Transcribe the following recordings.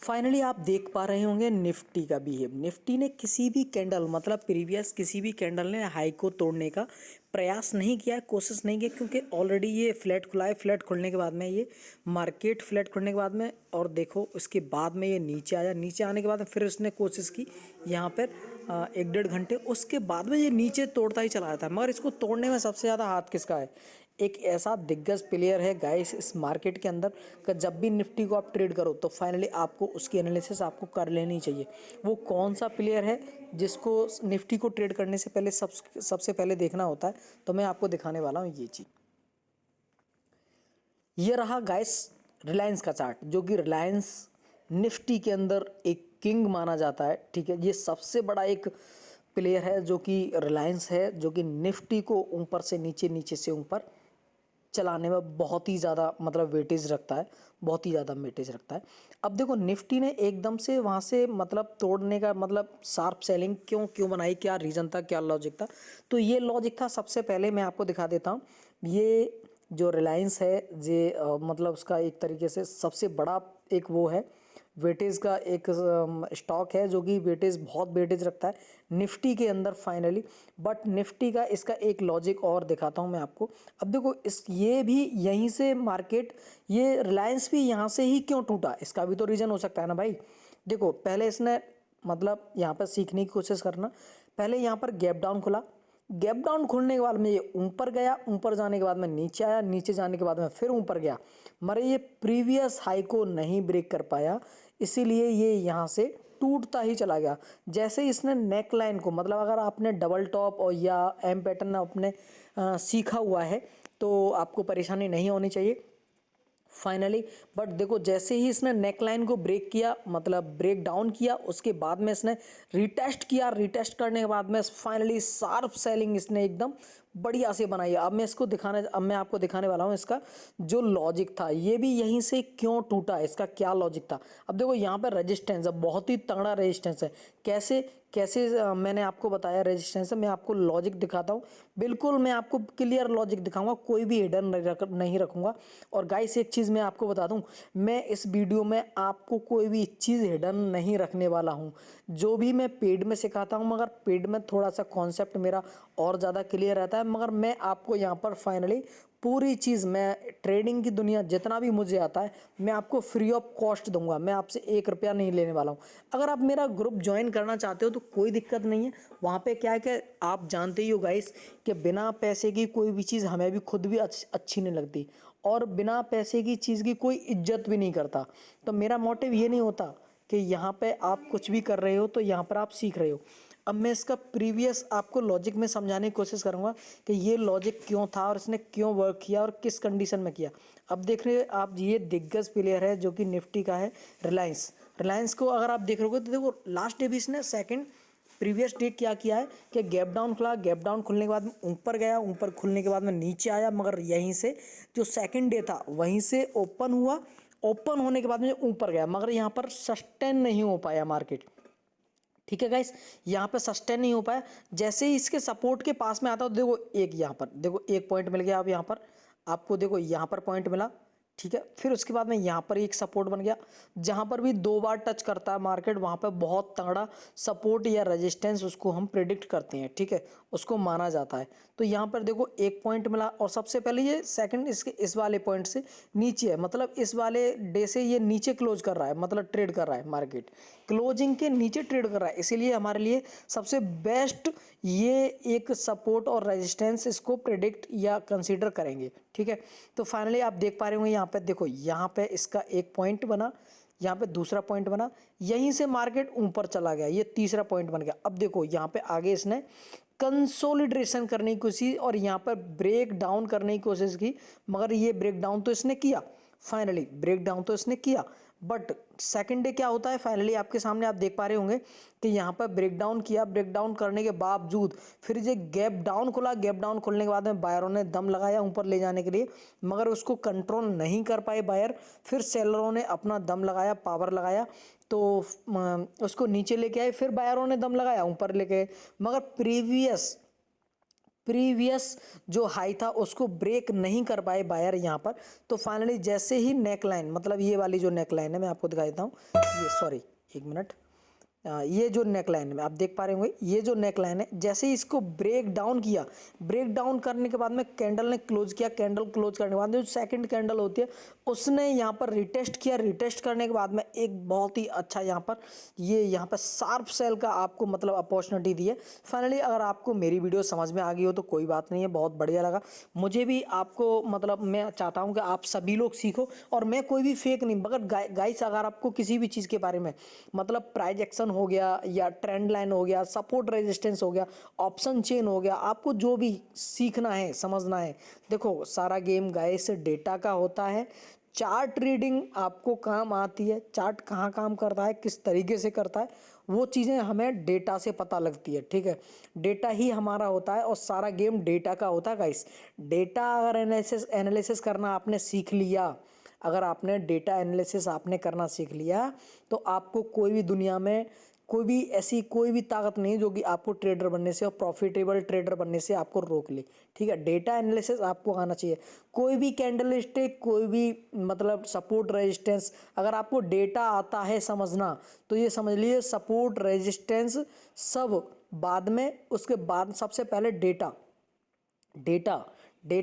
Finally आप देख पा रहे होंगे निफ्टी का बिहेव। निफ्टी ने किसी भी कैंडल मतलब प्रीवियस किसी भी कैंडल ने हाई को तोड़ने का प्रयास नहीं किया, कोशिश नहीं की, क्योंकि ऑलरेडी ये फ्लैट खुला है। फ्लैट खुलने के बाद में ये मार्केट फ्लैट खुलने के बाद में और देखो उसके बाद में ये नीचे आया। नीचे आने के बाद फिर उसने कोशिश की यहाँ पर 1-1.5 घंटे, उसके बाद में ये नीचे तोड़ता ही चला जाता है। मगर इसको तोड़ने में सबसे ज़्यादा हाथ किसका है? एक ऐसा दिग्गज प्लेयर है गाइस इस मार्केट के अंदर कि जब भी निफ्टी को आप ट्रेड करो तो फाइनली आपको उसकी एनालिसिस आपको कर लेनी चाहिए। वो कौन सा प्लेयर है जिसको निफ्टी को ट्रेड करने से पहले सबसे पहले देखना होता है, तो मैं आपको दिखाने वाला हूँ ये चीज़। ये रहा गाइस रिलायंस का चार्ट, जो कि रिलायंस निफ्टी के अंदर एक किंग माना जाता है। ठीक है, ये सबसे बड़ा एक प्लेयर है जो कि रिलायंस है, जो कि निफ्टी को ऊपर से नीचे, नीचे से ऊपर चलाने में बहुत ही ज़्यादा मतलब वेटेज रखता है, बहुत ही ज़्यादा वेटेज रखता है। अब देखो निफ्टी ने एकदम से वहाँ से मतलब तोड़ने का मतलब शार्प सेलिंग क्यों बनाई, क्या रीज़न था, क्या लॉजिक था? तो ये लॉजिक था, सबसे पहले मैं आपको दिखा देता हूँ। ये जो रिलायंस है ये मतलब उसका एक तरीके से सबसे बड़ा एक वो है वेटेज का एक स्टॉक है, जो कि वेटेज बहुत वेटेज रखता है निफ्टी के अंदर फाइनली। बट निफ्टी का इसका एक लॉजिक और दिखाता हूं मैं आपको। अब देखो ये भी यहीं से मार्केट, ये रिलायंस भी यहाँ से ही क्यों टूटा, इसका भी तो रीज़न हो सकता है ना भाई। देखो पहले इसने मतलब यहाँ पर सीखने की कोशिश करना, पहले यहाँ पर गैप डाउन खुला, गैप डाउन खुलने के बाद में ये ऊपर गया, ऊपर जाने के बाद में नीचे आया, नीचे जाने के बाद में फिर ऊपर गया, मगर ये प्रीवियस हाई को नहीं ब्रेक कर पाया, इसीलिए ये यहाँ से टूटता ही चला गया। जैसे इसने नेक लाइन को मतलब अगर आपने डबल टॉप और या एम पैटर्न आपने सीखा हुआ है तो आपको परेशानी नहीं होनी चाहिए फाइनली। बट देखो जैसे ही इसने नेक लाइन को ब्रेक किया मतलब ब्रेक डाउन किया, उसके बाद में इसने रिटेस्ट किया, रिटेस्ट करने के बाद में फाइनली शार्प सेलिंग इसने एकदम बढ़िया से बनाई है। अब मैं आपको दिखाने वाला हूँ इसका जो लॉजिक था, ये भी यहीं से क्यों टूटा, इसका क्या लॉजिक था। अब देखो यहाँ पर रेजिस्टेंस है, बहुत ही तगड़ा रेजिस्टेंस है। कैसे कैसे मैंने आपको बताया रेजिस्टेंस है, मैं आपको लॉजिक दिखाता हूँ। बिल्कुल मैं आपको क्लियर लॉजिक दिखाऊंगा, कोई भी हिडन नहीं रखूंगा। और गाइस एक चीज़ मैं आपको बता दूं, मैं इस वीडियो में आपको कोई भी चीज़ हिडन नहीं रखने वाला हूं। जो भी मैं पेड में सिखाता हूं, मगर पेड में थोड़ा सा कॉन्सेप्ट मेरा और ज़्यादा क्लियर रहता है, मगर मैं आपको यहाँ पर फाइनली पूरी चीज़, मैं ट्रेडिंग की दुनिया जितना भी मुझे आता है मैं आपको फ्री ऑफ कॉस्ट दूंगा। मैं आपसे 1 रुपया नहीं लेने वाला हूँ। अगर आप मेरा ग्रुप ज्वाइन करना चाहते हो तो कोई दिक्कत नहीं है। वहाँ पे क्या है कि आप जानते ही हो गाइस कि बिना पैसे की कोई भी चीज़ हमें भी खुद भी अच्छी नहीं लगती, और बिना पैसे की चीज़ की कोई इज्जत भी नहीं करता। तो मेरा मोटिव ये नहीं होता कि यहाँ पे आप कुछ भी कर रहे हो तो यहाँ पर आप सीख रहे हो। अब मैं इसका प्रीवियस आपको लॉजिक में समझाने की कोशिश करूँगा कि ये लॉजिक क्यों था और इसने क्यों वर्क किया और किस कंडीशन में किया। अब देख रहे हैं आप, ये दिग्गज प्लेयर है जो कि निफ्टी का है रिलायंस। रिलायंस को अगर आप देख रहे हो तो देखो लास्ट डे भी इसने सेकंड प्रीवियस डे क्या किया है कि गैप डाउन खुला, गैप डाउन खुलने के बाद में ऊपर गया, ऊपर खुलने के बाद में नीचे आया, मगर यहीं से जो सेकंड डे था वहीं से ओपन हुआ, ओपन होने के बाद में ऊपर गया, मगर यहाँ पर सस्टेन नहीं हो पाया मार्केट। ठीक है गाइस, यहाँ पे सस्टेन नहीं हो पाया। जैसे ही इसके सपोर्ट के पास में आता है, देखो एक यहाँ पर देखो एक पॉइंट मिल गया। अब यहाँ पर आपको देखो यहाँ पर पॉइंट मिला, ठीक है। फिर उसके बाद में यहाँ पर एक सपोर्ट बन गया, जहाँ पर भी 2 बार टच करता है मार्केट वहाँ पर बहुत तगड़ा सपोर्ट या रेजिस्टेंस उसको हम प्रिडिक्ट करते हैं, ठीक है, उसको माना जाता है। तो यहाँ पर देखो एक पॉइंट मिला, और सबसे पहले ये सेकंड इसके इस वाले पॉइंट से नीचे है, मतलब इस वाले डे से ये नीचे क्लोज कर रहा है, मतलब ट्रेड कर रहा है, मार्केट क्लोजिंग के नीचे ट्रेड कर रहा है। इसीलिए हमारे लिए सबसे बेस्ट ये एक सपोर्ट और रेजिस्टेंस इसको प्रिडिक्ट या कंसीडर करेंगे, ठीक है। तो फाइनली आप देख पा रहे होंगे यहाँ पे देखो, यहाँ पे इसका एक पॉइंट बना, यहाँ पे दूसरा पॉइंट बना, यहीं से मार्केट ऊपर चला गया, ये तीसरा पॉइंट बन गया। अब देखो यहाँ पे आगे इसने कंसोलिडेशन करने की कोशिश और यहाँ पर ब्रेक डाउन करने की कोशिश की, मगर ये ब्रेक डाउन तो इसने किया, फाइनली ब्रेक डाउन तो इसने किया। बट सेकंड डे क्या होता है, फाइनली आपके सामने आप देख पा रहे होंगे कि यहाँ पर ब्रेक डाउन किया, ब्रेक डाउन करने के बावजूद फिर ये गैप डाउन खुला, गैप डाउन खुलने के बाद में बायरों ने दम लगाया ऊपर ले जाने के लिए, मगर उसको कंट्रोल नहीं कर पाए बायर। फिर सेलरों ने अपना दम लगाया, पावर लगाया, तो उसको नीचे लेके आए, फिर बायरों ने दम लगाया ऊपर लेके, मगर प्रीवियस जो हाई था उसको ब्रेक नहीं कर पाए बायर यहाँ पर। तो फाइनली जैसे ही नेक लाइन, मतलब ये वाली जो नेक लाइन है, मैं आपको दिखा देता हूँ, ये सॉरी एक मिनट, ये जो नेक लाइन में आप देख पा रहे होंगे, ये जो नेक लाइन है, जैसे ही इसको ब्रेक डाउन किया, ब्रेक डाउन करने के बाद में कैंडल ने क्लोज किया, कैंडल क्लोज करने के बाद जो सेकंड कैंडल होती है उसने यहाँ पर रिटेस्ट किया, रिटेस्ट करने के बाद में एक बहुत ही अच्छा यहाँ पर यहाँ पर शार्प सेल का आपको मतलब अपॉर्चुनिटी दी है। फाइनली अगर आपको मेरी वीडियो समझ में आ गई हो तो कोई बात नहीं है, बहुत बढ़िया लगा मुझे भी। आपको मतलब मैं चाहता हूँ कि आप सभी लोग सीखो, और मैं कोई भी फेक नहीं, मगर गाइस अगर आपको किसी भी चीज़ के बारे में मतलब प्राइस एक्शन हो गया या ट्रेंड लाइन हो गया, सपोर्ट रेजिस्टेंस हो गया, ऑप्शन चेन हो गया, आपको जो भी सीखना है समझना है, देखो सारा गेम गाइस डेटा का होता है। चार्ट रीडिंग आपको काम आती है, चार्ट कहाँ काम करता है, किस तरीके से करता है, वो चीज़ें हमें डेटा से पता लगती है, ठीक है। डेटा ही हमारा होता है और सारा गेम डेटा का होता है गाइस। डेटा अगर एनालिसिस करना आपने सीख लिया, अगर आपने डेटा एनालिसिस आपने करना सीख लिया, तो आपको कोई भी दुनिया में कोई भी ऐसी कोई भी ताकत नहीं जो कि आपको ट्रेडर बनने से और प्रॉफिटेबल ट्रेडर बनने से आपको रोक ले, ठीक है। डेटा एनालिसिस आपको आना चाहिए। कोई भी कैंडल स्टिक, कोई भी मतलब सपोर्ट रेजिस्टेंस, अगर आपको डेटा आता है समझना, तो ये समझ लीजिए सपोर्ट रेजिस्टेंस सब बाद में, उसके बाद सबसे पहले डेटा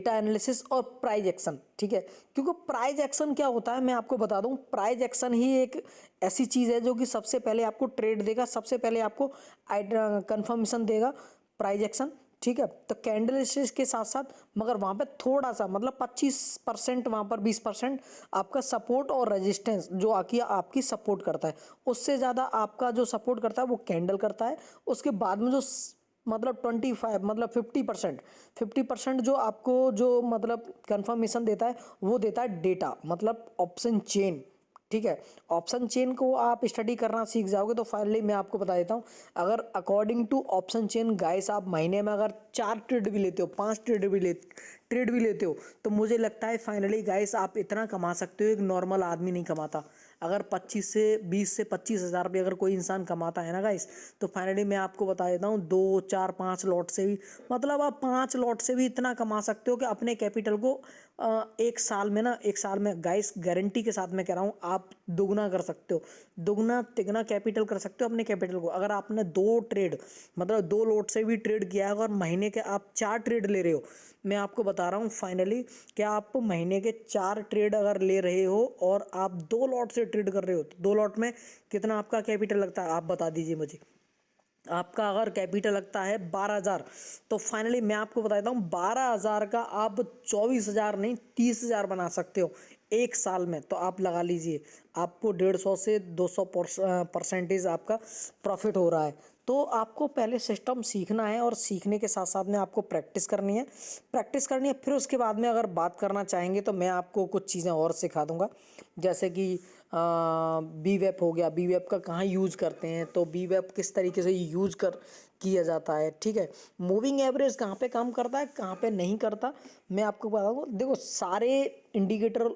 एनालिसिस और प्राइस एक्शन, ठीक है। क्योंकि प्राइस एक्शन क्या होता है मैं आपको बता दूं, प्राइस एक्शन ही एक ऐसी चीज़ है जो कि सबसे पहले आपको ट्रेड देगा, सबसे पहले आपको कंफर्मेशन देगा प्राइस एक्शन, ठीक है। तो कैंडल स्टिक के साथ साथ मगर वहाँ पे थोड़ा सा मतलब 25%, वहाँ पर 20% आपका सपोर्ट और रेजिस्टेंस जो आपकी सपोर्ट करता है, उससे ज़्यादा आपका जो सपोर्ट करता है वो कैंडल करता है। उसके बाद में जो मतलब 25 मतलब 50% जो आपको जो मतलब कंफर्मेशन देता है वो देता है डेटा, मतलब ऑप्शन चेन, ठीक है। ऑप्शन चेन को आप स्टडी करना सीख जाओगे तो फाइनली मैं आपको बता देता हूँ, अगर according to option chain guys आप महीने में अगर 4 ट्रेड भी लेते हो, 5 ट्रेड भी लेते हो, तो मुझे लगता है फाइनली गाइस आप इतना कमा सकते हो, एक नॉर्मल आदमी नहीं कमाता। अगर 20 से 25 हज़ार रुपये अगर कोई इंसान कमाता है ना गाइस, तो फाइनली मैं आपको बता देता हूँ 2 4 5 लॉट से भी, मतलब आप 5 लॉट से भी इतना कमा सकते हो कि अपने कैपिटल को एक साल में गाइस गारंटी के साथ मैं कह रहा हूँ आप दुगना कर सकते हो, दुगना तिगना कैपिटल कर सकते हो अपने कैपिटल को। अगर आपने 2 ट्रेड मतलब 2 लॉट से भी ट्रेड किया है, अगर महीने के आप 4 ट्रेड ले रहे हो, मैं आपको बता रहा हूँ फाइनली क्या आप महीने के 4 ट्रेड अगर ले रहे हो और आप 2 लॉट से ट्रेड कर रहे हो, तो 2 लॉट में कितना आपका कैपिटल लगता है आप बता दीजिए मुझे। आपका अगर कैपिटल लगता है 12,000, तो फाइनली मैं आपको बता देता हूँ 12,000 का आप 24,000 नहीं 30,000 बना सकते हो एक साल में। तो आप लगा लीजिए आपको 150 से 200% आपका प्रॉफिट हो रहा है। तो आपको पहले सिस्टम सीखना है और सीखने के साथ साथ में आपको प्रैक्टिस करनी है। फिर उसके बाद में अगर बात करना चाहेंगे तो मैं आपको कुछ चीज़ें और सिखा दूंगा, जैसे कि बी वेब हो गया, बी वेब का कहाँ यूज़ करते हैं, तो बी वेब किस तरीके से यूज़ किया जाता है, ठीक है। मूविंग एवरेज कहाँ पे काम करता है कहाँ पे नहीं करता, मैं आपको बता दूँ। देखो सारे इंडिकेटर,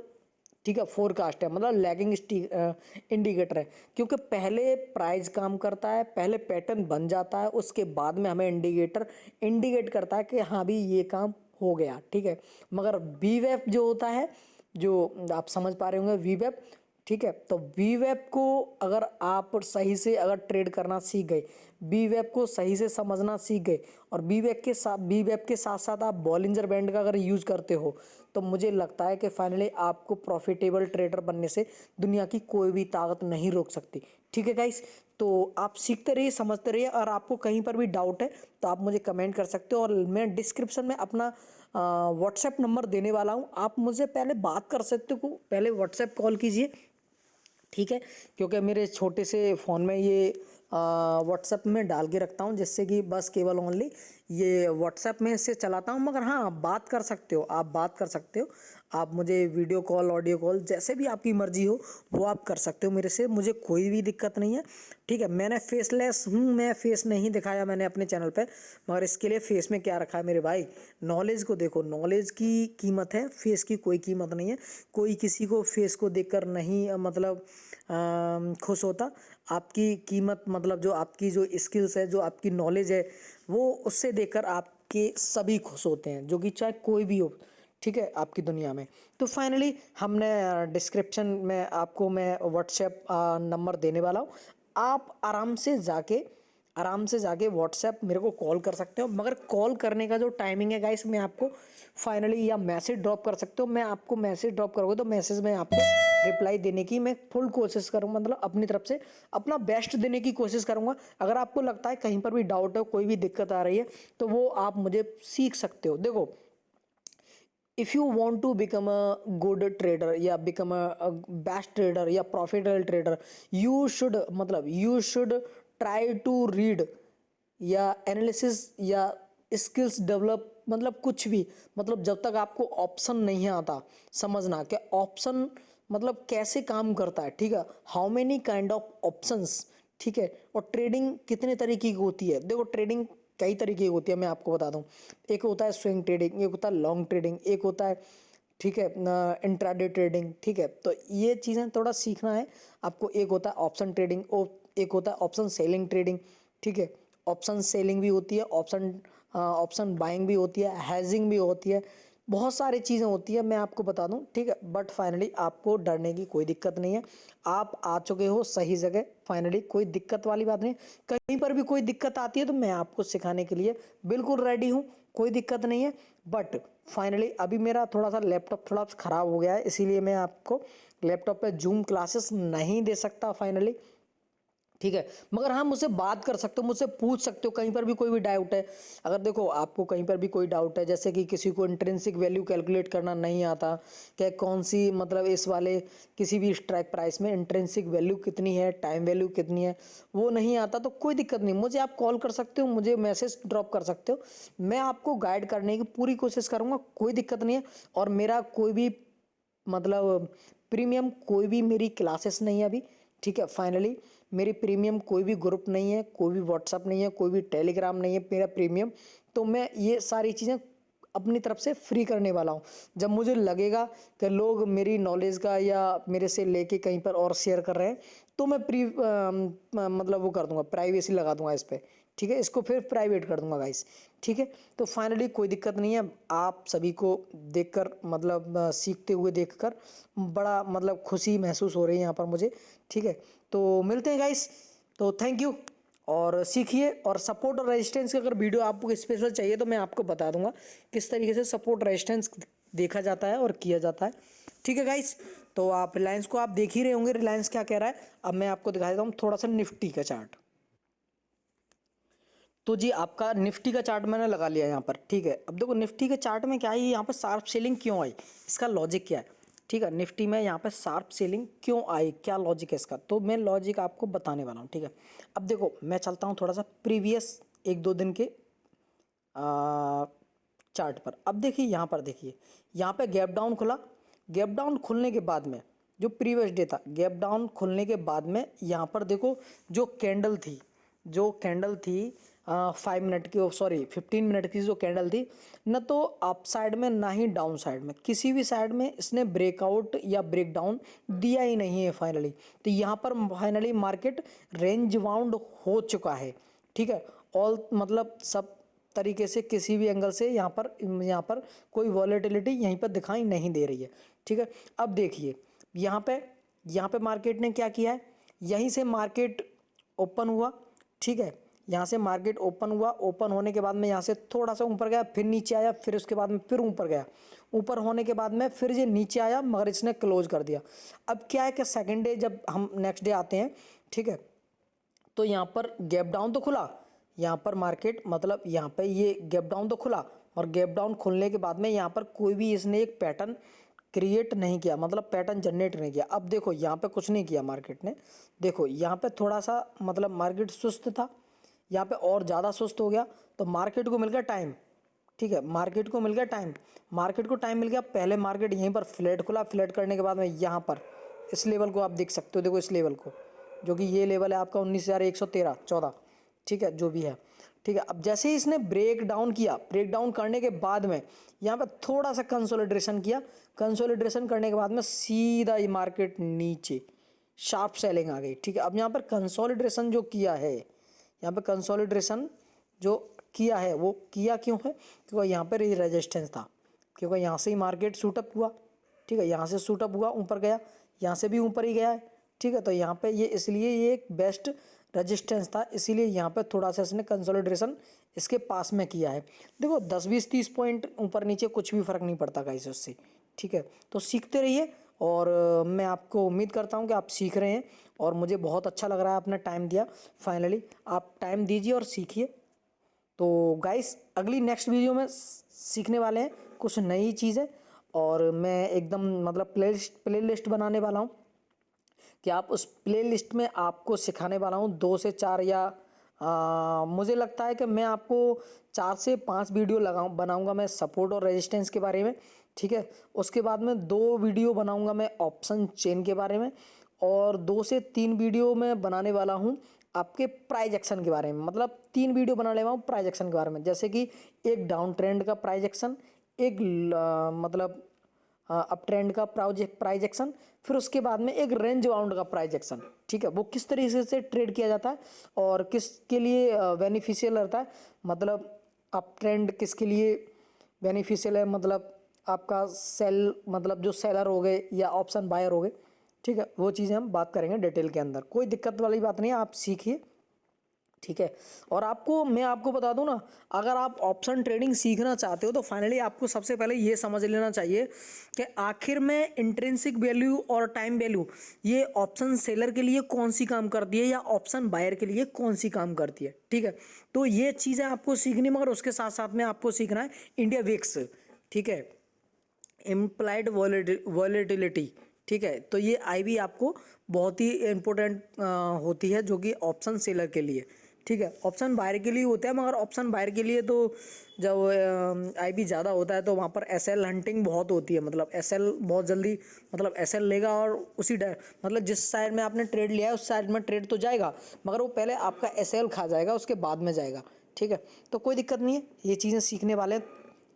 ठीक है, फोरकास्ट है, मतलब लैगिंग इंडिकेटर है, क्योंकि पहले प्राइस काम करता है, पहले पैटर्न बन जाता है, उसके बाद में हमें इंडिकेट करता है कि हाँ भी ये काम हो गया, ठीक है। मगर वी वेब जो होता है, जो आप समझ पा रहे होंगे वी वेब, ठीक है। तो वी वेब को अगर आप सही से अगर ट्रेड करना सीख गए, बी वेब को सही से समझना सीख गए, और बी वेब के साथ साथ आप बॉलिंजर बैंड का अगर यूज़ करते हो, तो मुझे लगता है कि फाइनली आपको प्रॉफिटेबल ट्रेडर बनने से दुनिया की कोई भी ताकत नहीं रोक सकती, ठीक है गाइस। तो आप सीखते रहिए, समझते रहिए, और आपको कहीं पर भी डाउट है तो आप मुझे कमेंट कर सकते हो, और मैं डिस्क्रिप्शन में अपना व्हाट्सएप नंबर देने वाला हूँ, आप मुझे पहले बात कर सकते हो, पहले व्हाट्सएप कॉल कीजिए, ठीक है। क्योंकि मेरे छोटे से फ़ोन में ये व्हाट्सएप में डाल के रखता हूँ, जिससे कि बस केवल ओनली ये व्हाट्सएप में से चलाता हूँ। मगर हाँ बात कर सकते हो, आप बात कर सकते हो, आप मुझे वीडियो कॉल ऑडियो कॉल जैसे भी आपकी मर्जी हो वो आप कर सकते हो मेरे से, मुझे कोई भी दिक्कत नहीं है, ठीक है। मैंने फेसलेस हूँ, मैं फेस नहीं दिखाया मैंने अपने चैनल पे, मगर इसके लिए फेस में क्या रखा है मेरे भाई, नॉलेज को देखो, नॉलेज की कीमत है, फेस की कोई कीमत नहीं है। कोई किसी को फेस को देखकर नहीं मतलब खुश होता, आपकी कीमत मतलब जो आपकी जो स्किल्स है, जो आपकी नॉलेज है, वो उससे देखकर आप के सभी खुश होते हैं, जो कि चाहे कोई भी हो, ठीक है, आपकी दुनिया में। तो फाइनली हमने डिस्क्रिप्शन में आपको मैं व्हाट्सएप नंबर देने वाला हूँ, आप आराम से जाके व्हाट्सएप मेरे को कॉल कर सकते हो। मगर कॉल करने का जो टाइमिंग है गाइस, मैं आपको फाइनली या मैसेज ड्रॉप कर सकते हो। मैं आपको मैसेज ड्रॉप करोगे तो मैसेज में आपको रिप्लाई देने की मैं फुल कोशिश करूँगा, मतलब अपनी तरफ से अपना बेस्ट देने की कोशिश करूँगा। अगर आपको लगता है कहीं पर भी डाउट है, कोई भी दिक्कत आ रही है, तो वो आप मुझे सीख सकते हो। देखो, if you want to become a good trader या become a best trader या profitable trader, you should मतलब you should try to read या एनालिसिस या स्किल्स डेवलप, मतलब कुछ भी, मतलब जब तक आपको ऑप्शन नहीं आता समझना कि ऑप्शन मतलब कैसे काम करता है, ठीक है, how many kind of options, ठीक है, और ट्रेडिंग कितने तरीके की होती है। देखो, ट्रेडिंग कई तरीके की होती है, मैं आपको बता दूं। एक होता है स्विंग ट्रेडिंग, एक होता है लॉन्ग ट्रेडिंग, एक होता है, ठीक है, इंट्राडे ट्रेडिंग, ठीक है। तो ये चीज़ें थोड़ा सीखना है आपको। एक होता है ऑप्शन ट्रेडिंग और एक होता है ऑप्शन सेलिंग ट्रेडिंग, ठीक है। ऑप्शन सेलिंग भी होती है, ऑप्शन बाइंग भी होती है, हैजिंग भी होती है, बहुत सारी चीज़ें होती है, मैं आपको बता दूं, ठीक है। बट फाइनली आपको डरने की कोई दिक्कत नहीं है, आप आ चुके हो सही जगह। फाइनली कोई दिक्कत वाली बात नहीं, कहीं पर भी कोई दिक्कत आती है तो मैं आपको सिखाने के लिए बिल्कुल रेडी हूँ, कोई दिक्कत नहीं है। बट फाइनली अभी मेरा थोड़ा सा लैपटॉप थोड़ा ख़राब हो गया है, इसीलिए मैं आपको लैपटॉप पे जूम क्लासेस नहीं दे सकता फाइनली, ठीक है। मगर हाँ, मुझसे बात कर सकते हो, मुझसे पूछ सकते हो, कहीं पर भी कोई भी डाउट है। अगर देखो आपको कहीं पर भी कोई डाउट है, जैसे कि किसी को इंट्रिंसिक वैल्यू कैलकुलेट करना नहीं आता, क्या कौन सी मतलब इस वाले किसी भी स्ट्राइक प्राइस में इंट्रिंसिक वैल्यू कितनी है, टाइम वैल्यू कितनी है, वो नहीं आता, तो कोई दिक्कत नहीं, मुझे आप कॉल कर सकते हो, मुझे मैसेज ड्रॉप कर सकते हो, मैं आपको गाइड करने की पूरी कोशिश करूँगा, कोई दिक्कत नहीं है। और मेरा कोई भी मतलब प्रीमियम कोई भी मेरी क्लासेस नहीं है अभी, ठीक है। फाइनली मेरी प्रीमियम कोई भी ग्रुप नहीं है, कोई भी व्हाट्सअप नहीं है, कोई भी टेलीग्राम नहीं है मेरा प्रीमियम। तो मैं ये सारी चीज़ें अपनी तरफ से फ्री करने वाला हूँ। जब मुझे लगेगा कि लोग मेरी नॉलेज का या मेरे से लेके कहीं पर और शेयर कर रहे हैं, तो मैं मतलब वो कर दूंगा, प्राइवेसी लगा दूंगा इस पर, ठीक है, इसको फिर प्राइवेट कर दूंगा गाइस, ठीक है। तो फाइनली कोई दिक्कत नहीं है, आप सभी को देखकर मतलब सीखते हुए देखकर बड़ा मतलब खुशी महसूस हो रही है यहाँ पर मुझे, ठीक है। तो मिलते हैं गाइस, तो थैंक यू, और सीखिए। और सपोर्ट और रेजिस्टेंस की अगर वीडियो आपको स्पेशल चाहिए तो मैं आपको बता दूंगा किस तरीके से सपोर्ट रेजिस्टेंस देखा जाता है और किया जाता है, ठीक है गाइस। तो आप रिलायंस को आप देख ही रहे होंगे, रिलायंस क्या कह रहा है। अब मैं आपको दिखा देता हूँ थोड़ा सा निफ्टी का चार्ट। तो जी आपका निफ्टी का चार्ट मैंने लगा लिया यहाँ पर, ठीक है। अब देखो निफ्टी के चार्ट में क्या है, यहाँ पर शार्प सेलिंग क्यों आई, इसका लॉजिक क्या है, ठीक है। निफ्टी में यहाँ पर शार्प सेलिंग क्यों आई, क्या लॉजिक है इसका, तो मैं लॉजिक आपको बताने वाला हूँ, ठीक है। अब देखो मैं चलता हूँ थोड़ा सा प्रीवियस 1-2 दिन के चार्ट पर। अब देखिए यहाँ पर, देखिए यहाँ पे गैप डाउन खुला, गैप डाउन खुलने के बाद में जो प्रीवियस डे था, गैप डाउन खुलने के बाद में यहाँ पर देखो जो कैंडल थी, जो कैंडल थी 5 मिनट की, सॉरी 15 मिनट की जो कैंडल थी, न तो अप साइड में ना ही डाउन साइड में, किसी भी साइड में इसने ब्रेकआउट या ब्रेक डाउन दिया ही नहीं है फाइनली। तो यहाँ पर फाइनली मार्केट रेंज बाउंड हो चुका है, ठीक है। ऑल मतलब सब तरीके से किसी भी एंगल से यहाँ पर कोई वॉलेटिलिटी यहीं पर दिखाई नहीं दे रही है, ठीक है। अब देखिए यहाँ पे मार्केट ने क्या किया है, यहीं से मार्केट ओपन हुआ, ठीक है। यहाँ से मार्केट ओपन हुआ, ओपन होने के बाद में यहाँ से थोड़ा सा ऊपर गया, फिर नीचे आया, फिर उसके बाद में फिर ऊपर गया, ऊपर होने के बाद में फिर ये नीचे आया, मगर इसने क्लोज कर दिया। अब क्या है कि सेकेंड डे जब हम नेक्स्ट डे आते हैं, ठीक है, तो यहाँ पर गैप डाउन तो खुला, यहाँ पर मार्केट मतलब यहाँ पे ये गैप डाउन तो खुला, और गैप डाउन खुलने के बाद में यहाँ पर कोई भी इसने एक पैटर्न क्रिएट नहीं किया, मतलब पैटर्न जनरेट नहीं किया। अब देखो यहाँ पे कुछ नहीं किया मार्केट ने, देखो यहाँ पे थोड़ा सा मतलब मार्केट सुस्त था, यहाँ पे और ज़्यादा सुस्त हो गया, तो मार्केट को मिल गया टाइम, ठीक है, मार्केट को मिल गया टाइम, मार्केट को टाइम मिल गया। पहले मार्केट यहीं पर फ्लैट खुला, फ्लैट करने के बाद में यहाँ पर इस लेवल को आप देख सकते हो, देखो इस लेवल को, जो कि ये लेवल है आपका 19,113-14, ठीक है, जो भी है, ठीक है। अब जैसे ही इसने ब्रेक डाउन किया, ब्रेक डाउन करने के बाद में यहाँ पे थोड़ा सा कंसोलिडेशन किया, कंसोलिडेशन करने के बाद में सीधा ये मार्केट नीचे शार्प सेलिंग आ गई, ठीक है। अब यहाँ पर कंसोलिडेशन जो किया है, यहाँ पे कंसोलिडेशन जो किया है वो किया क्यों है, क्योंकि यहाँ पर रेजिस्टेंस था, क्योंकि यहाँ से ही मार्केट शूटअप हुआ, ठीक है, यहाँ से शूटअप हुआ, ऊपर गया, यहाँ से भी ऊपर ही गया है, ठीक है। तो यहाँ पे ये इसलिए ये एक बेस्ट रेजिस्टेंस था, इसीलिए यहाँ पे थोड़ा सा इसने कंसोलिडेशन इसके पास में किया है। देखो 10 20 30 पॉइंट ऊपर नीचे कुछ भी फ़र्क नहीं पड़ता गाइस उससे, ठीक है। तो सीखते रहिए, और मैं आपको उम्मीद करता हूँ कि आप सीख रहे हैं, और मुझे बहुत अच्छा लग रहा है आपने टाइम दिया। फाइनली आप टाइम दीजिए और सीखिए। तो गाइस अगली नेक्स्ट वीडियो में सीखने वाले हैं कुछ नई चीज़ें, और मैं एकदम मतलब प्लेलिस्ट बनाने वाला हूँ कि आप उस प्लेलिस्ट में आपको सिखाने वाला हूँ 2 से 4 या मुझे लगता है कि मैं आपको 4 से 5 वीडियो बनाऊंगा मैं सपोर्ट और रेजिस्टेंस के बारे में, ठीक है। उसके बाद में 2 वीडियो बनाऊंगा मैं ऑप्शन चेन के बारे में, और 2 से 3 वीडियो मैं बनाने वाला हूँ आपके प्राइज एक्शन के बारे में। मतलब 3 वीडियो बनाने वाला हूँ प्राइज एक्शन के बारे में, जैसे कि एक डाउन ट्रेंड का प्राइज एक्शन, एक मतलब अप ट्रेंड का प्राइज एक्शन, फिर उसके बाद में एक रेंज बाउंड का प्राइज एक्शन, ठीक है। वो किस तरीके से ट्रेड किया जाता है और किसके लिए बेनिफिशियल रहता है, मतलब अप ट्रेंड किसके लिए बेनिफिशियल है, मतलब आपका सेल, मतलब जो सेलर हो गए या ऑप्शन बायर हो गए, ठीक है। वो चीज़ें हम बात करेंगे डिटेल के अंदर, कोई दिक्कत वाली बात नहीं है, आप सीखिए, ठीक है। और मैं आपको बता दूं ना, अगर आप ऑप्शन ट्रेडिंग सीखना चाहते हो तो फाइनली आपको सबसे पहले ये समझ लेना चाहिए कि आखिर में इंट्रिंसिक वैल्यू और टाइम वैल्यू ये ऑप्शन सेलर के लिए कौन सी काम करती है या ऑप्शन बायर के लिए कौन सी काम करती है, ठीक है। तो ये चीज़ें आपको सीखनी, मगर उसके साथ साथ में आपको सीखना है इंडिया विक्स, ठीक है, इम्प्लाइड वॉलेटिलिटी, ठीक है। तो ये IB आपको बहुत ही इम्पोर्टेंट होती है, जो कि ऑप्शन सेलर के लिए, ठीक है। ऑप्शन बायर के लिए होता है, मगर ऑप्शन बायर के लिए तो जब IB ज़्यादा होता है तो वहाँ पर SL हंटिंग बहुत होती है, मतलब SL बहुत जल्दी, मतलब SL लेगा और मतलब जिस साइड में आपने ट्रेड लिया है उस साइड में ट्रेड तो जाएगा, मगर वो पहले आपका SL खा जाएगा, उसके बाद में जाएगा, ठीक है। तो कोई दिक्कत नहीं है, ये चीज़ें सीखने वाले हैं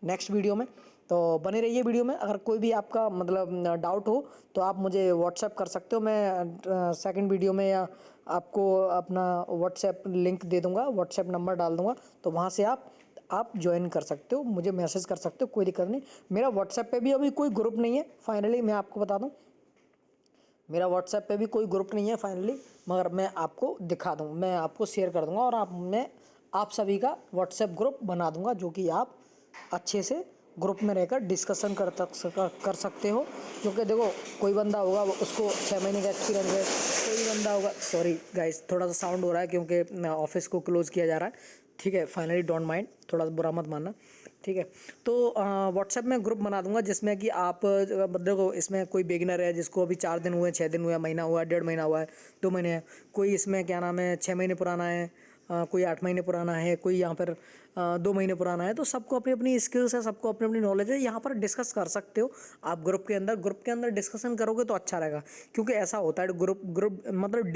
नेक्स्ट वीडियो में, तो बने रहिए वीडियो में। अगर कोई भी आपका मतलब डाउट हो तो आप मुझे व्हाट्सएप कर सकते हो, मैं सेकंड वीडियो में या आपको अपना व्हाट्सएप लिंक दे दूंगा, व्हाट्सएप नंबर डाल दूंगा, तो वहाँ से आप ज्वाइन कर सकते हो, मुझे मैसेज कर सकते हो, कोई दिक्कत नहीं। मेरा व्हाट्सएप पे भी अभी कोई ग्रुप नहीं है, फाइनली मैं आपको बता दूँ, मेरा व्हाट्सएप पे भी कोई ग्रुप नहीं है फाइनली, मगर मैं आपको दिखा दूँ, मैं आपको शेयर कर दूँगा, और मैं आप सभी का व्हाट्सएप ग्रुप बना दूँगा, जो कि आप अच्छे से ग्रुप में रहकर डिस्कशन कर सकते हो। क्योंकि देखो कोई बंदा होगा उसको 6 महीने का एक्सपीरियंस है, कोई बंदा होगा, सॉरी गाइस थोड़ा सा साउंड हो रहा है क्योंकि ऑफिस को क्लोज़ किया जा रहा है, ठीक है। फाइनली डोंट माइंड, थोड़ा बुरा मत मानना, ठीक है। तो व्हाट्सएप में ग्रुप बना दूंगा जिसमें कि आप देखो, इसमें कोई बिगिनर है जिसको अभी 4 दिन हुए, 6 दिन हुए, महीना हुआ, 1.5 महीना हुआ है, 2 महीने है, कोई इसमें क्या नाम है 6 महीने पुराना है, कोई 8 महीने पुराना है, कोई यहाँ पर 2 महीने पुराना है। तो सबको अपनी अपनी स्किल्स है, सबको अपनी अपनी नॉलेज है, यहाँ पर डिस्कस कर सकते हो आप ग्रुप के अंदर डिस्कशन करोगे तो अच्छा रहेगा। क्योंकि ऐसा होता है ग्रुप मतलब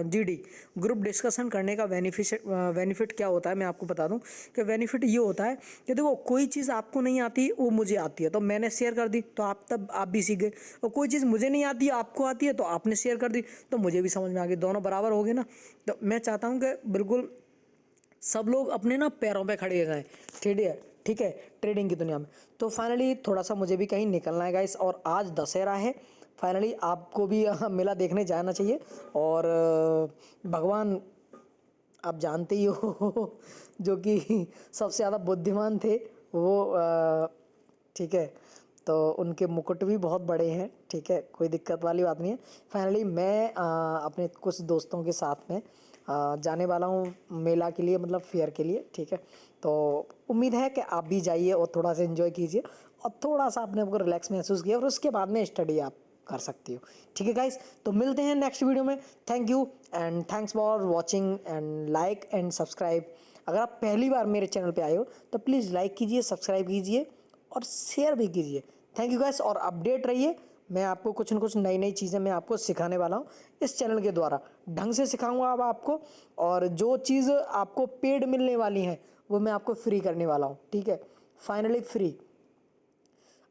GD ग्रुप डिस्कशन करने का बेनिफिट क्या होता है, मैं आपको बता दूं कि बेनिफिट ये होता है कि देखो कोई चीज़ आपको नहीं आती वो मुझे आती है, तो मैंने शेयर कर दी तो आप भी सीख गए, और कोई चीज़ मुझे नहीं आती आपको आती है तो आपने शेयर कर दी तो मुझे भी समझ में आ गई, दोनों बराबर हो गए ना। तो मैं चाहता हूँ कि बिल्कुल सब लोग अपने ना पैरों पे खड़े हो जाएं, ठीक है, ट्रेडिंग की दुनिया में। तो फाइनली थोड़ा सा मुझे भी कहीं निकलना है गाइस, और आज दशहरा है, फाइनली आपको भी मेला देखने जाना चाहिए। और भगवान आप जानते ही हो जो कि सबसे ज़्यादा बुद्धिमान थे वो, ठीक है। तो उनके मुकुट भी बहुत बड़े हैं, ठीक है, कोई दिक्कत वाली बात नहीं है। फाइनली मैं अपने कुछ दोस्तों के साथ में जाने वाला हूँ मेला के लिए, मतलब फेयर के लिए, ठीक है। तो उम्मीद है कि आप भी जाइए और थोड़ा सा एंजॉय कीजिए, और थोड़ा सा अपने को रिलैक्स महसूस किया, और उसके बाद में स्टडी आप कर सकती हो, ठीक है गाइस। तो मिलते हैं नेक्स्ट वीडियो में, thank you and thanks for watching and like and subscribe. अगर आप पहली बार मेरे चैनल पे आए हो तो प्लीज़ लाइक कीजिए, सब्सक्राइब कीजिए और शेयर भी कीजिए। थैंक यू गाइस, और अपडेट रहिए, मैं आपको कुछ न कुछ नई नई चीज़ें मैं आपको सिखाने वाला हूँ इस चैनल के द्वारा, ढंग से सिखाऊंगा अब आपको, और जो चीज़ आपको पेड मिलने वाली हैं वो मैं आपको फ्री करने वाला हूँ, ठीक है, फाइनली फ्री।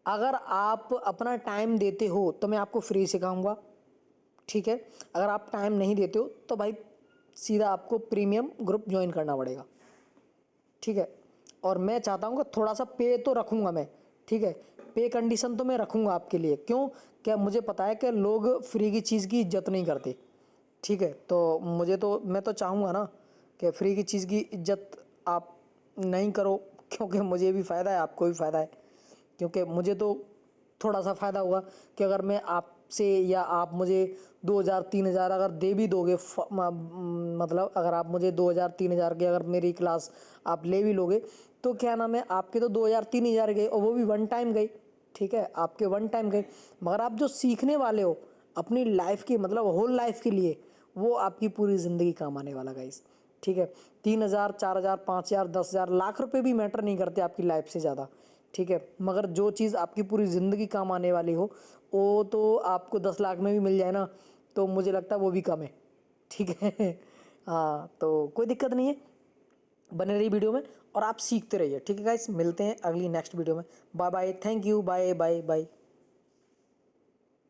अगर आप अपना टाइम देते हो तो मैं आपको फ्री सिखाऊंगा, ठीक है। अगर आप टाइम नहीं देते हो तो भाई सीधा आपको प्रीमियम ग्रुप ज्वाइन करना पड़ेगा। ठीक है। और मैं चाहता हूँ कि थोड़ा सा पे तो रखूँगा मैं, ठीक है, पे कंडीशन तो मैं रखूँगा आपके लिए। क्यों? क्या मुझे पता है कि लोग फ्री की चीज़ की इज्जत नहीं करते, ठीक है। तो मैं तो चाहूँगा ना कि फ्री की चीज़ की इज्जत आप नहीं करो, क्योंकि मुझे भी फ़ायदा है, आपको भी फ़ायदा है। क्योंकि मुझे तो थोड़ा सा फ़ायदा होगा कि अगर मैं आपसे या आप मुझे 2000-3000 अगर दे भी दोगे, मतलब अगर आप मुझे 2000-3000 की अगर मेरी क्लास आप ले भी लोगे, तो क्या नाम है, आपके तो 2000-3000 गए, और वो भी वन टाइम गई, ठीक है, आपके वन टाइम गए। मगर आप जो सीखने वाले हो अपनी लाइफ की, मतलब होल लाइफ के लिए, वो आपकी पूरी ज़िंदगी काम आने वाला गाइस, ठीक है। 3000, 4000, 5000, 10,000, लाख रुपए भी मैटर नहीं करते आपकी लाइफ से ज़्यादा, ठीक है। मगर जो चीज़ आपकी पूरी ज़िंदगी काम आने वाली हो, वो तो आपको 10 लाख में भी मिल जाए ना, तो मुझे लगता है वो भी कम है, ठीक है। हाँ, तो कोई दिक्कत नहीं है, बने रहिए वीडियो में और आप सीखते रहिए, ठीक है गाइस। मिलते हैं अगली नेक्स्ट वीडियो में। Bye bye, thank you, bye bye bye.